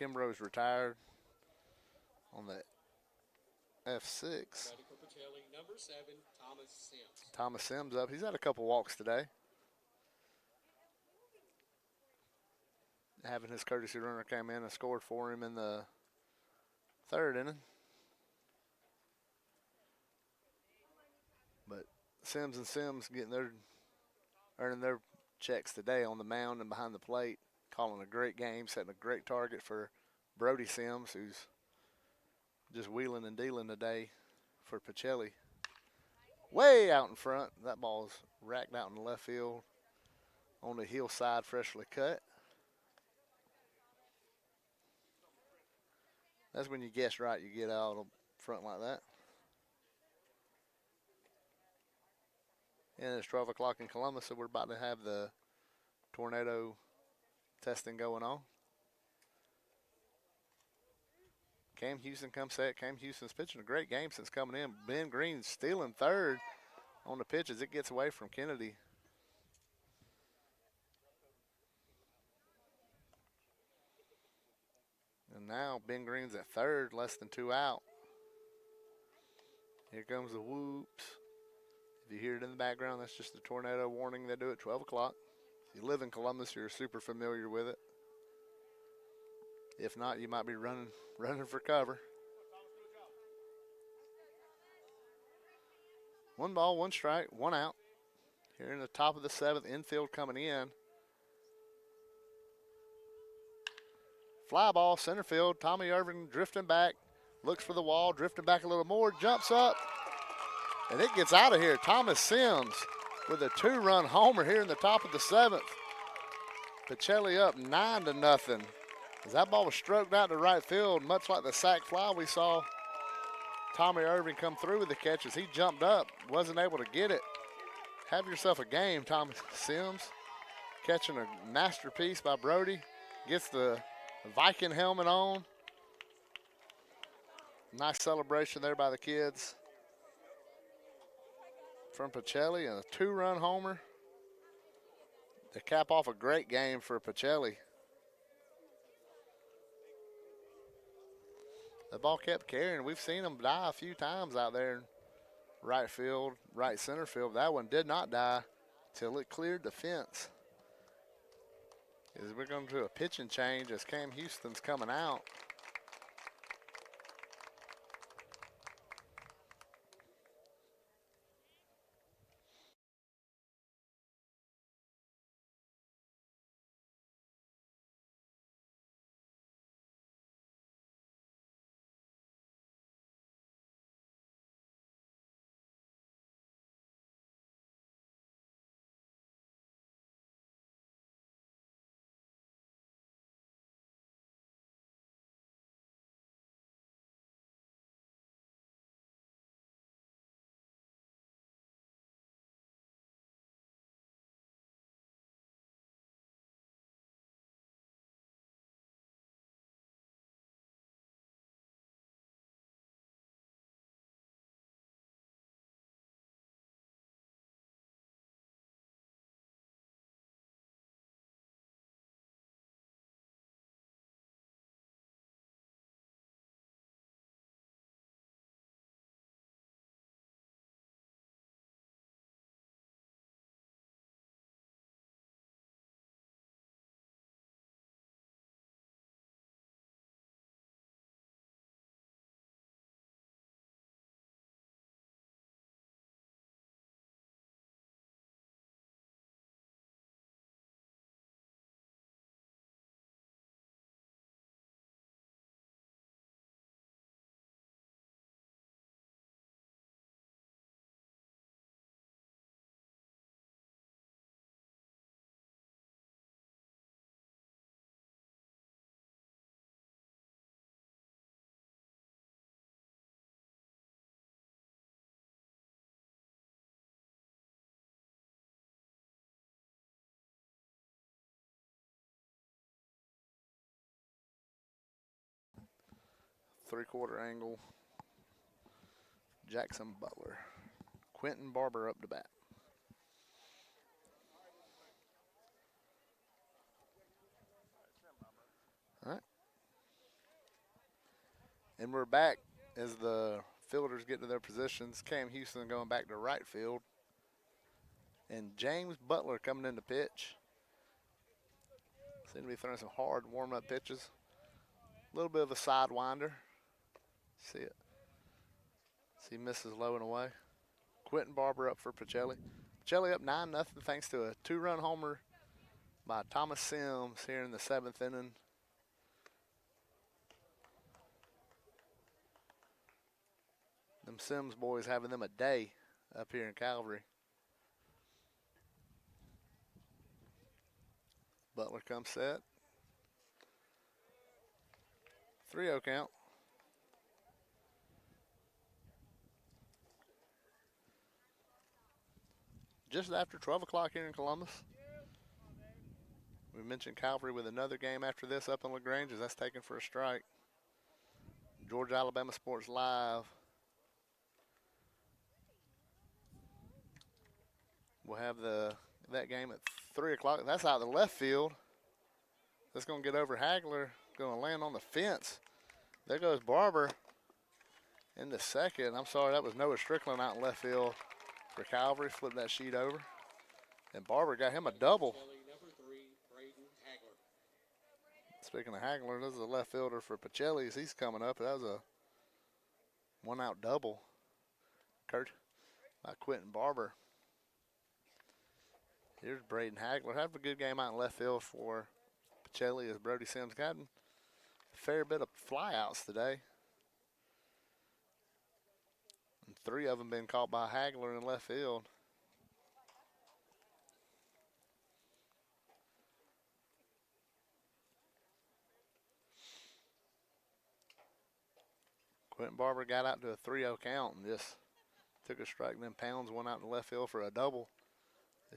Kimbrough's retired on the F6. Ready for Pacelli, number 7, Thomas Sims. Thomas Sims up. He's had a couple walks today. Having his courtesy runner came in and scored for him in the third inning. But Sims and Sims earning their checks today on the mound and behind the plate, calling a great game, setting a great target for Brody Sims, who's just wheeling and dealing today for Pacelli. Way out in front. That ball's racked out in the left field on the hillside, freshly cut. That's when you guess right, you get out in front like that. And it's 12 o'clock in Columbus, so we're about to have the tornado testing going on. Cam Houston comes set. Cam Houston's pitching a great game since coming in. Ben Green's stealing third on the pitch as it gets away from Kennedy. And now Ben Green's at third, less than 2 out. Here comes the whoops. If you hear it in the background, that's just the tornado warning they do at 12 o'clock. If you live in Columbus, you're super familiar with it. If not, you might be running for cover. 1 ball, 1 strike, 1 out. Here in the top of the 7th, infield coming in. Fly ball, center field. Tommy Irvin drifting back, looks for the wall, drifting back a little more, jumps up, and it gets out of here. Thomas Sims with a 2-run homer here in the top of the 7th. Pacelli up 9-0. As that ball was stroked out to right field, much like the sac fly we saw Tommy Irvin come through with the catches. He jumped up, wasn't able to get it. Have yourself a game, Thomas Sims. Catching a masterpiece by Brody. Gets the Viking helmet on. Nice celebration there by the kids from Pacelli, and a 2-run homer to cap off a great game for Pacelli. The ball kept carrying. We've seen him die a few times out there in right field, right center field. That one did not die till it cleared the fence. As we're going to do a pitching change as Cam Houston's coming out. Three-quarter angle. Jackson Butler. Quentin Barber up to bat. All right. And we're back as the fielders get to their positions. Cam Houston going back to right field. And James Butler coming in to pitch. Seem to be throwing some hard warm-up pitches. A little bit of a sidewinder. See it. See misses low and away. Quentin Barber up for Pacelli. Pacelli up 9-0 thanks to a 2-run homer by Thomas Sims here in the 7th inning. Them Sims boys having them a day up here in Calvary. Butler comes set. 3-0 count. Just after 12 o'clock here in Columbus. We mentioned Calvary with another game after this up in LaGrange as that's taken for a strike. Georgia Alabama Sports Live. We'll have that game at 3 o'clock. That's out of the left field. That's going to get over Hagler. Going to land on the fence. There goes Barber in the second. I'm sorry, that was Noah Strickland out in left field for Calvary. Flip that sheet over. And Barber got him a double. Speaking of Hagler, this is a left fielder for Pacelli's. He's coming up. That was a one-out double. Kurt by Quentin Barber. Here's Braden Hagler. Had a good game out in left field for Pacelli as Brody Sims gotten a fair bit of flyouts today. And 3 of them been caught by Hagler in left field. Quentin Barber got out to a 3-0 count and just took a strike. Then Pounds went out in left field for a double.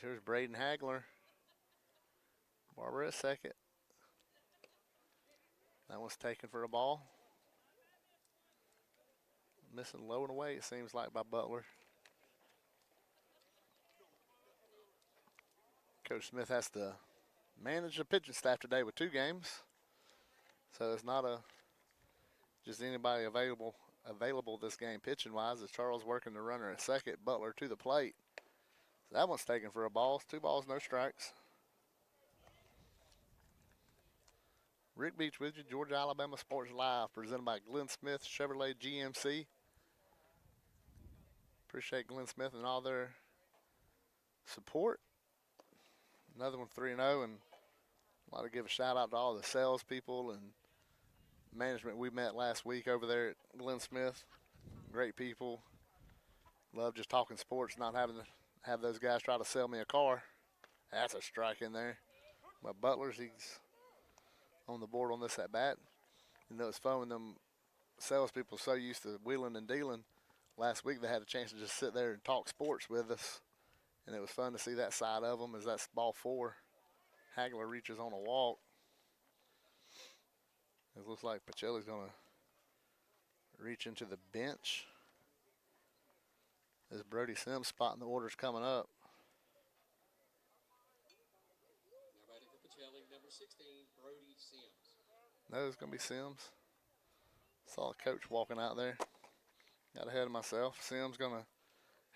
Here's Braden Hagler. Barber at second. That one's taken for a ball. Missing low and away, it seems like, by Butler. Coach Smith has to manage the pitching staff today with 2 games. So it's not just anybody available this game pitching-wise. As Charles working the runner at second, Butler to the plate. So that one's taken for a ball. 2 balls, no strikes. Rick Beach with you, Georgia Alabama Sports Live, presented by Glenn Smith Chevrolet GMC. Appreciate Glenn Smith and all their support. Another one 3-0, and I'd like to give a shout out to all the salespeople and management we met last week over there at Glenn Smith. Great people. Love just talking sports, not having to have those guys try to sell me a car. That's a strike in there. But Butler's, he's on the board on this at bat. You know, it's fun when them salespeople so used to wheeling and dealing. Last week they had a chance to just sit there and talk sports with us. And it was fun to see that side of them as that's ball 4. Hagler reaches on a walk. It looks like Pacelli's going to reach into the bench as Brody Sims spotting the orders coming up. Now batting for Pacelli, number 16, Brody Sims. No, it's going to be Sims. Saw the coach walking out there. Got ahead of myself. Sims going to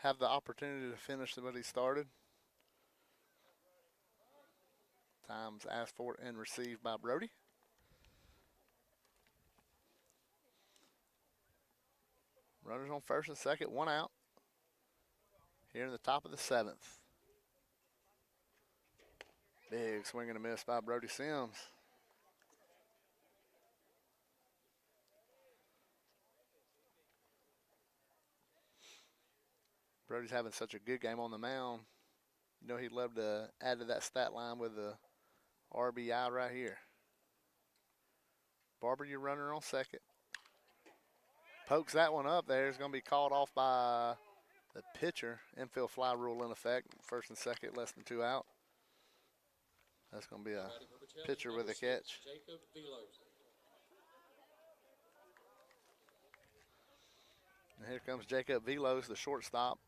have the opportunity to finish what he started. Times asked for and received by Brody. Runners on first and second, 1 out. Here in the top of the 7th. Big swing and a miss by Brody Sims. Brody's having such a good game on the mound. You know he'd love to add to that stat line with a RBI right here. Barber, your runner on second. Pokes that one up there. It's going to be called off by the pitcher. Infield fly rule in effect. First and second, less than 2 out. That's going to be a pitcher with a catch. Jacob Velos. And here comes Jacob Velos, the shortstop.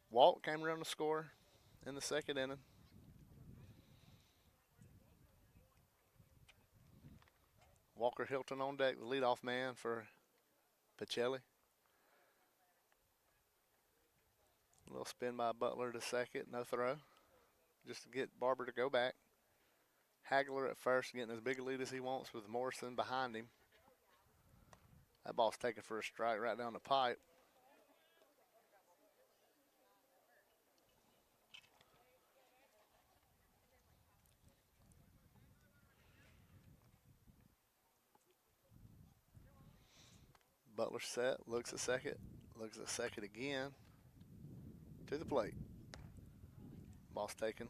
Walt came around to score in the 2nd inning. Walker Hilton on deck, the leadoff man for Pacelli. A little spin by Butler to second, no throw. Just to get Barber to go back. Hagler at first, getting as big a lead as he wants with Morrison behind him. That ball's taken for a strike right down the pipe. Butler set, looks at second again. To the plate. Ball's taken.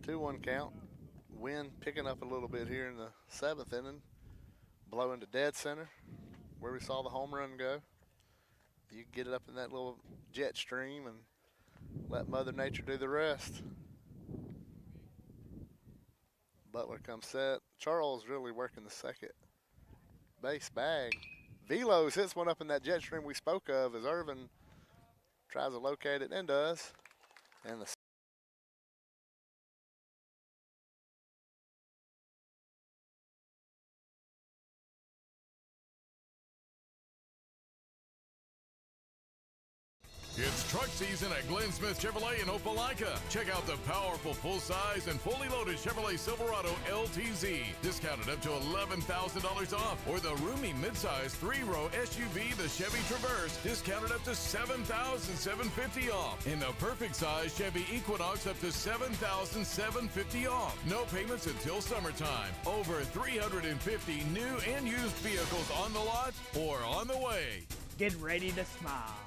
Two-one count. Wind picking up a little bit here in the seventh inning. Blowing to dead center, where we saw the home run go. You get it up in that little jet stream and let Mother Nature do the rest. Butler comes set. Charles really working the second base bag. Velos hits one up in that jet stream we spoke of as Irvin tries to locate it and does. And the It's truck season at Glenn Smith Chevrolet in Opelika. Check out the powerful full-size and fully loaded Chevrolet Silverado LTZ, discounted up to $11,000 off, or the roomy midsize 3-row SUV, the Chevy Traverse, discounted up to $7,750 off, and the perfect size Chevy Equinox up to $7,750 off. No payments until summertime. Over 350 new and used vehicles on the lot or on the way. Get ready to smile.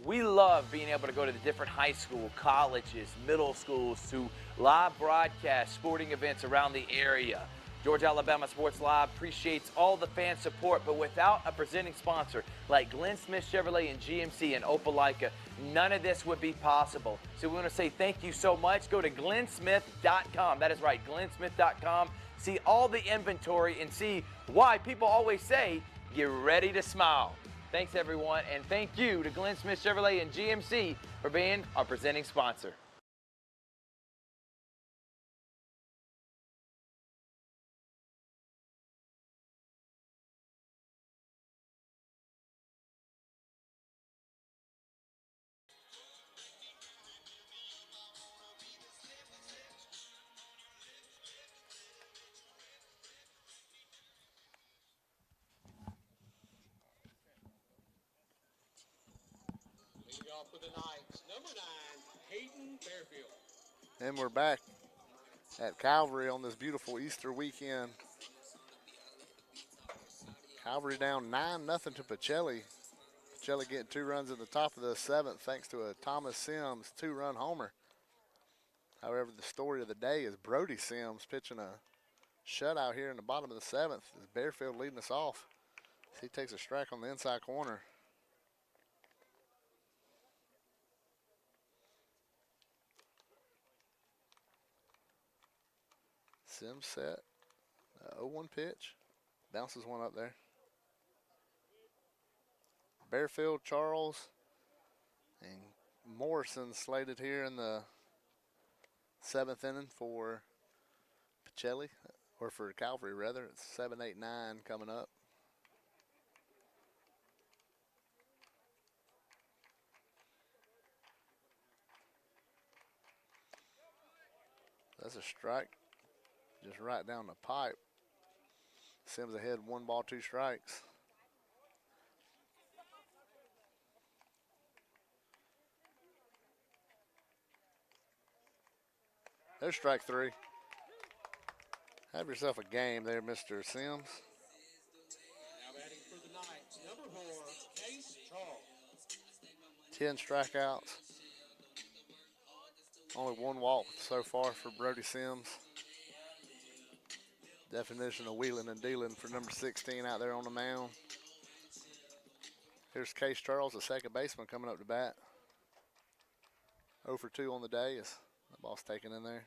We love being able to go to the different high school, colleges, middle schools to live broadcast sporting events around the area. Georgia Alabama Sports Live appreciates all the fan support, but without a presenting sponsor like Glenn Smith Chevrolet and GMC in Opelika, none of this would be possible. So we want to say thank you so much. Go to glennsmith.com. That is right, glennsmith.com. See all the inventory and see why people always say, get ready to smile. Thanks, everyone, and thank you to Glenn Smith Chevrolet and GMC for being our presenting sponsor. Leading off for the Knights, number 9, Hayden Fairfield. And we're back at Calvary on this beautiful Easter weekend. Calvary down 9-0 to Pacelli. Pacelli getting 2 runs in the top of the 7th thanks to a Thomas Sims 2-run homer. However, the story of the day is Brody Sims pitching a shutout here in the bottom of the 7th. Is Bearfield leading us off. He takes a strike on the inside corner. Sims set. 0-1 pitch. Bounces one up there. Bearfield, Charles, and Morrison slated here in the 7th inning for Pacelli, or for Calvary rather. It's 7, 8, 9 coming up. That's a strike. Just right down the pipe. Sims ahead, 1 ball, 2 strikes. There's strike 3. Have yourself a game there, Mr. Sims. Now batting for the Knights, number 4, Case Charles. 10 strikeouts. Only 1 walk so far for Brody Sims. Definition of wheeling and dealing for number 16 out there on the mound. Here's Case Charles, the second baseman, coming up to bat. 0 for 2 on the day as the ball's taken in there.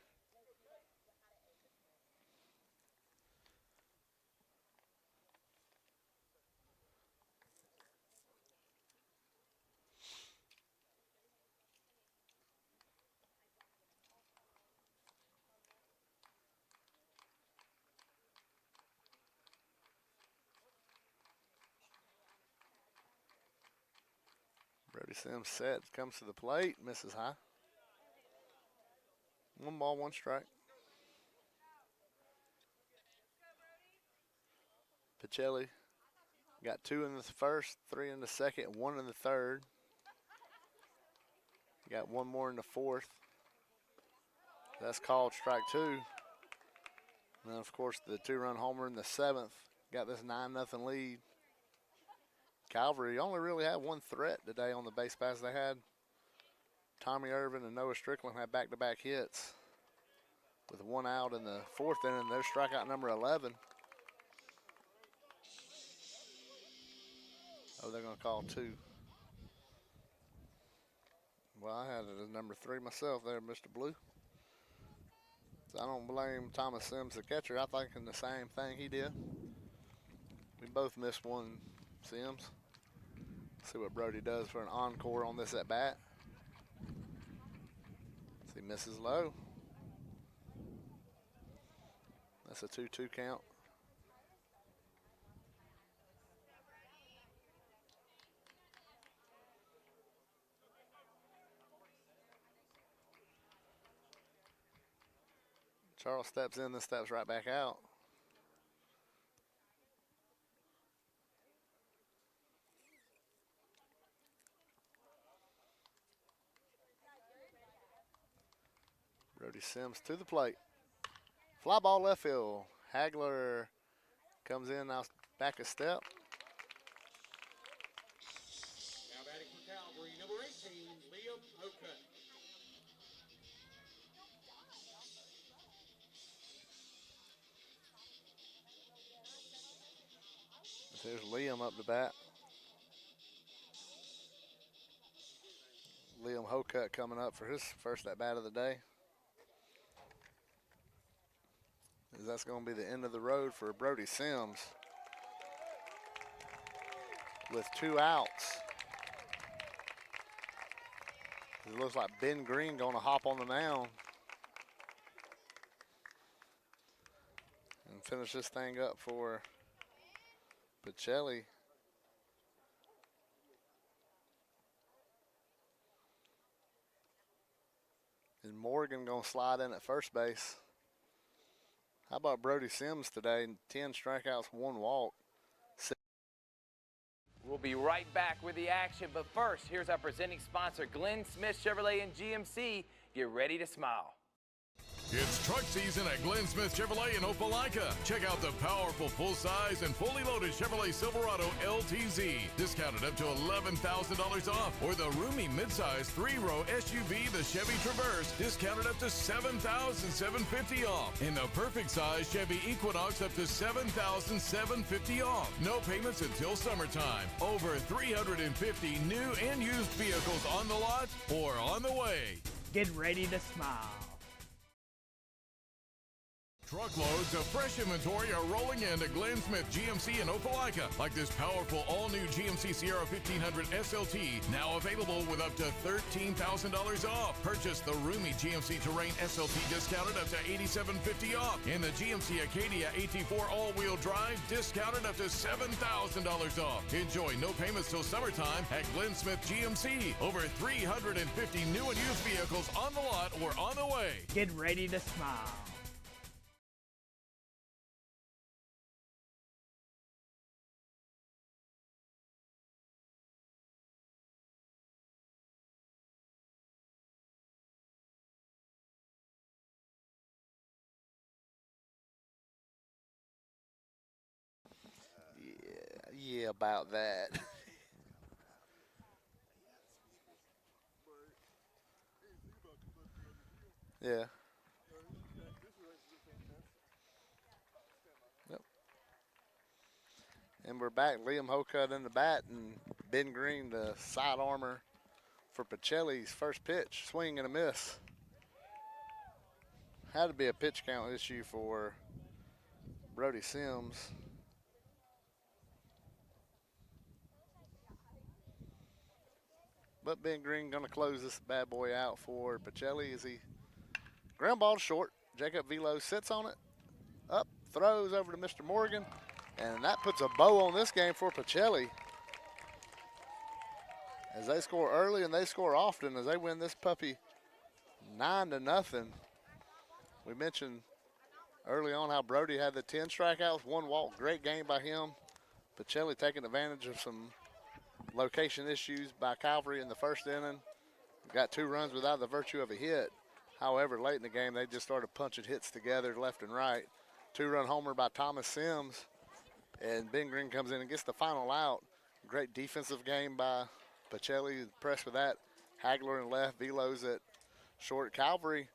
Brody Sims set, comes to the plate, misses high. 1 ball, 1 strike. Pacelli got 2 in the first, 3 in the second, 1 in the third. Got 1 more in the fourth. That's called strike 2. And then, of course, the 2-run homer in the 7th. Got this 9-0 lead. Calvary only really had 1 threat today on the base pass. They had Tommy Irvin and Noah Strickland had back-to-back hits with 1 out in the 4th inning. Their strikeout number 11. Oh, they're going to call 2. Well, I had it as number 3 myself there, Mr. Blue. So I don't blame Thomas Sims, the catcher. I'm thinking the same thing he did. We both missed 1, Sims. See what Brody does for an encore on this at bat. He misses low. That's a 2-2 count. Charles steps in, then steps right back out. Brody Sims to the plate. Fly ball left field. Hagler comes in, now back a step. Now batting for Calvary, number 18, Liam Oakut. There's Liam up to bat. Liam Hokut coming up for his first at bat of the day. That's going to be the end of the road for Brody Sims. With 2 outs. It looks like Ben Green going to hop on the mound and finish this thing up for Pacelli. Is Morgan going to slide in at first base? How about Brody Sims today? 10 strikeouts, 1 walk. We'll be right back with the action, but first, here's our presenting sponsor, Glenn Smith Chevrolet and GMC. Get ready to smile. It's truck season at Glenn Smith Chevrolet in Opelika. Check out the powerful full-size and fully loaded Chevrolet Silverado LTZ. Discounted up to $11,000 off. Or the roomy midsize 3-row SUV, the Chevy Traverse. Discounted up to $7,750 off. And the perfect size Chevy Equinox up to $7,750 off. No payments until summertime. Over 350 new and used vehicles on the lot or on the way. Get ready to smile. Truckloads of fresh inventory are rolling into Glenn Smith GMC in Opelika, like this powerful all-new GMC Sierra 1500 SLT, now available with up to $13,000 off. Purchase the roomy GMC Terrain SLT discounted up to $8,750 off, and the GMC Acadia AT4 all-wheel drive discounted up to $7,000 off. Enjoy no payments till summertime at Glenn Smith GMC. Over 350 new and used vehicles on the lot or on the way. Get ready to smile. Yeah, about that. Yeah. Yep. And we're back. Liam Hokut in the bat and Ben Green, the side armor for Pacelli's first pitch. Swing and a miss. Had to be a pitch count issue for Brody Sims. But Ben Green going to close this bad boy out for Pacelli as he ground ball short. Jacob Velo sits on it. Up, throws over to Mr. Morgan. And that puts a bow on this game for Pacelli. As they score early and they score often as they win this puppy 9-0. We mentioned early on how Brody had the 10 strikeouts, 1 walk. Great game by him. Pacelli taking advantage of some location issues by Calvary in the first inning. Got 2 runs without the virtue of a hit. However, late in the game, they just started punching hits together left and right. 2-run homer by Thomas Sims. And Ben Green comes in and gets the final out. Great defensive game by Pacelli. Impressed with that. Hagler in left, Velos at short. Calvary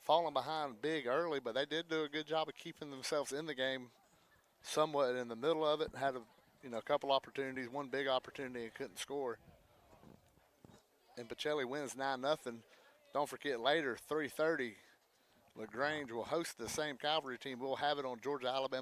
falling behind big early, but they did do a good job of keeping themselves in the game somewhat in the middle of it. Had a couple opportunities, 1 big opportunity and couldn't score. And Pacelli wins 9-0. Don't forget later, 3:30, LaGrange will host the same Calvary team. We'll have it on Georgia Alabama